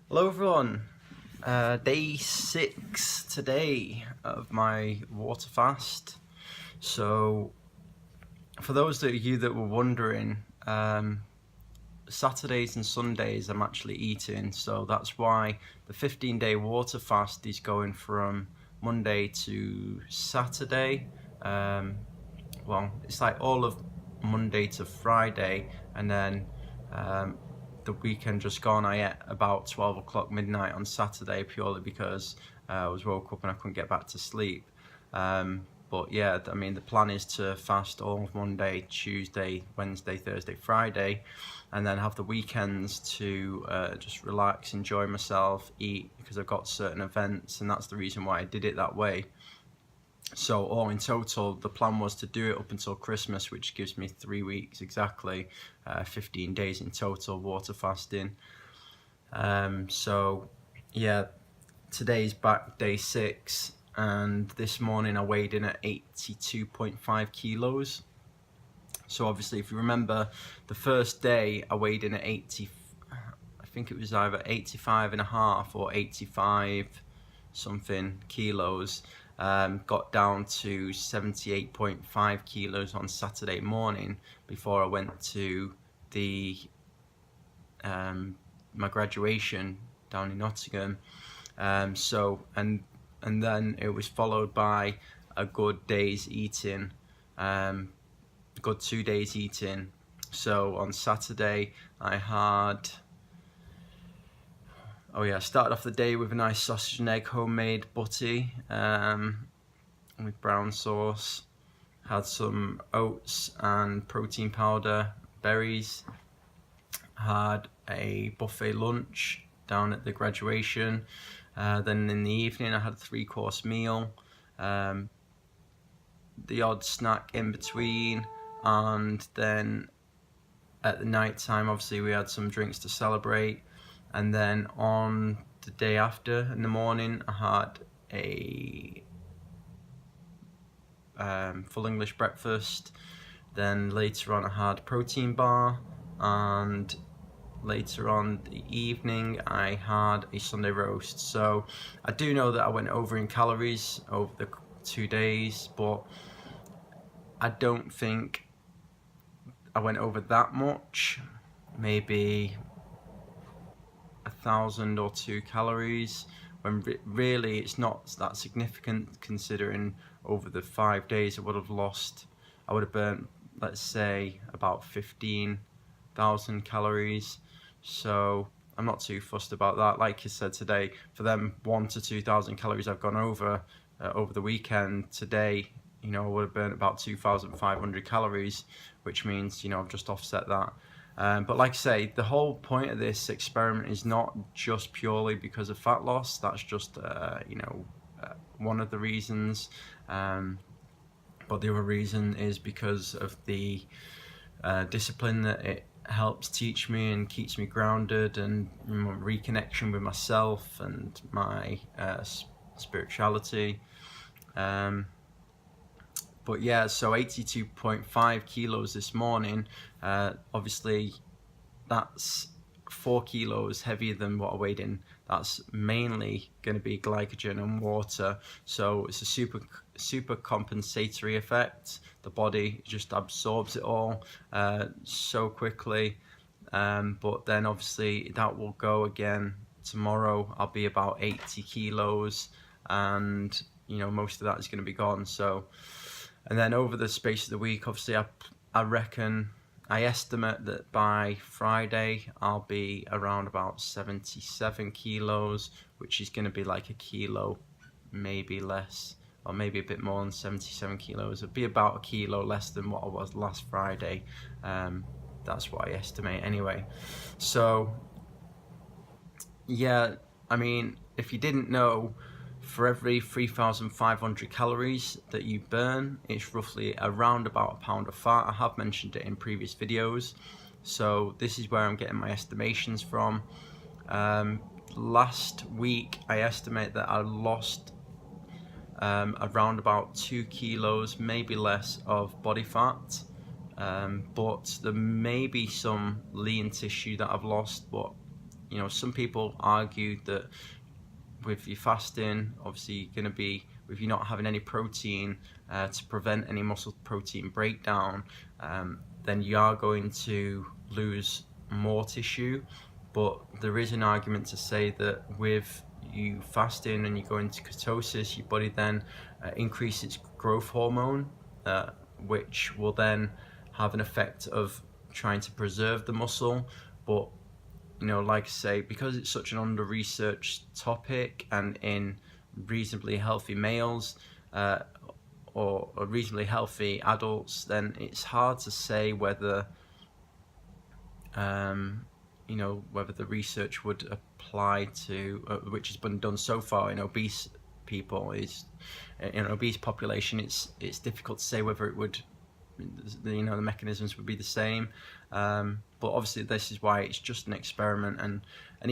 Hello everyone, day 6 today of my water fast. So for those of you that were wondering, Saturdays and Sundays I'm actually eating, so that's why the 15-day water fast is going from Monday to Saturday. Well, it's like all of Monday to Friday, and then the weekend just gone, I ate about 12 o'clock midnight on Saturday purely because I was woke up and I couldn't get back to sleep. But yeah, I mean, the plan is to fast all of Monday, Tuesday, Wednesday, Thursday, Friday, and then have the weekends to just relax, enjoy myself, eat, because I've got certain events, and that's the reason why I did it that way. So all in total, the plan was to do it up until Christmas, which gives me 3 weeks exactly, 15 days in total water fasting. So yeah, today's back day 6, and this morning I weighed in at 82.5 kilos. So obviously, if you remember, the first day I weighed in at 80, I think it was either 85 and a half or 85 something kilos. Got down to 78.5 kilos on Saturday morning before I went to the my graduation down in Nottingham. And then it was followed by a good day's eating, good 2 days eating. So on Saturday I had, I started off the day with a nice sausage and egg homemade butty with brown sauce. Had some oats and protein powder, berries. Had a buffet lunch down at the graduation. Then in the evening I had a 3-course meal. The odd snack in between, and then at the night time obviously we had some drinks to celebrate. And then on the day after, in the morning, I had a full English breakfast. Then later on I had a protein bar, and later on the evening I had a Sunday roast. So I do know that I went over in calories over the 2 days, but I don't think I went over that much, maybe 1,000 or 2 calories, when really it's not that significant, considering over the 5 days I would have burnt, let's say, about 15,000 calories. So I'm not too fussed about that. Like I said today, for them 1,000 to 2,000 calories I've gone over the weekend, today, I would have burnt about 2,500 calories, which means, I've just offset that. But like I say, the whole point of this experiment is not just purely because of fat loss. That's just, one of the reasons. But the other reason is because of the discipline that it helps teach me and keeps me grounded, and reconnection with myself and my spirituality. But yeah, so 82.5 kilos this morning. Obviously, that's 4 kilos heavier than what I weighed in. That's mainly going to be glycogen and water. So it's a super compensatory effect. The body just absorbs it all so quickly. But then obviously that will go again tomorrow. I'll be about 80 kilos, and most of that is going to be gone. So, and then over the space of the week, obviously I estimate that by Friday I'll be around about 77 kilos, which is going to be like a kilo, maybe less, or maybe a bit more than 77 kilos. It'll be about a kilo less than what I was last Friday. That's what I estimate anyway. So yeah, I mean, if you didn't know, for every 3,500 calories that you burn, it's roughly around about a pound of fat. I have mentioned it in previous videos. So this is where I'm getting my estimations from. Last week, I estimate that I lost around about 2 kilos, maybe less, of body fat. But there may be some lean tissue that I've lost, but you know, some people argue that with your fasting, obviously you're going to be, with you not having any protein to prevent any muscle protein breakdown, then you are going to lose more tissue. But there is an argument to say that with you fasting and you go into ketosis, your body then increases its growth hormone, which will then have an effect of trying to preserve the muscle. But you know, like I say, because it's such an under-researched topic, and in reasonably healthy males or reasonably healthy adults, then it's hard to say whether you know, whether the research would apply to which has been done so far in obese people. Is in an obese population, it's difficult to say whether it would, you know, the mechanisms would be the same. But obviously this is why it's just an experiment, and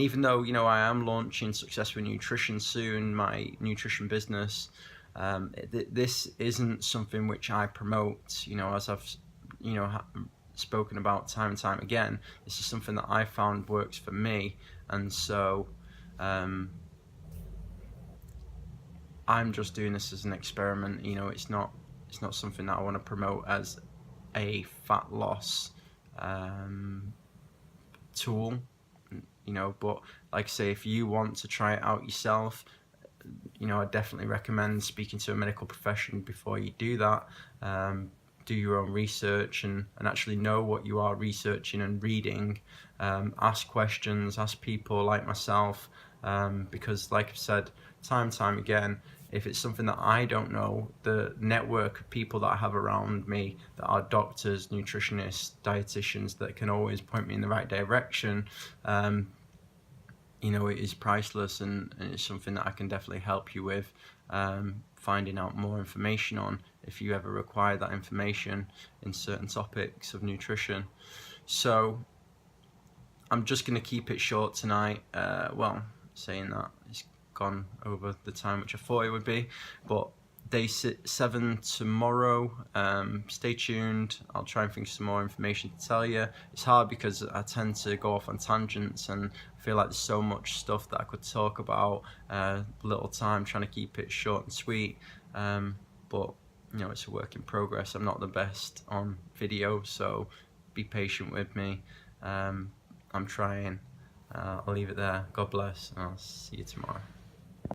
even though, you know, I am launching Successful Nutrition soon, my nutrition business, this isn't something which I promote, you know, as I've, you know, spoken about time and time again. This is something that I found works for me, and so I'm just doing this as an experiment. You know, it's not something that I want to promote as a fat loss tool, you know. But like I say, if you want to try it out yourself, you know, I definitely recommend speaking to a medical professional before you do that. Do your own research and actually know what you are researching and reading. Ask questions, ask people like myself, because like I've said time and time again, if it's something that I don't know, the network of people that I have around me that are doctors, nutritionists, dietitians that can always point me in the right direction, you know, it is priceless, and it's something that I can definitely help you with, finding out more information on if you ever require that information in certain topics of nutrition. So I'm just going to keep it short tonight. Well, saying that, it's gone over the time which I thought it would be, but day 7 tomorrow. Stay tuned. I'll try and think of some more information to tell you. It's hard because I tend to go off on tangents and feel like there's so much stuff that I could talk about. Little time trying to keep it short and sweet, but you know, it's a work in progress. I'm not the best on video, so be patient with me. I'm trying. I'll leave it there. God bless, and I'll see you tomorrow.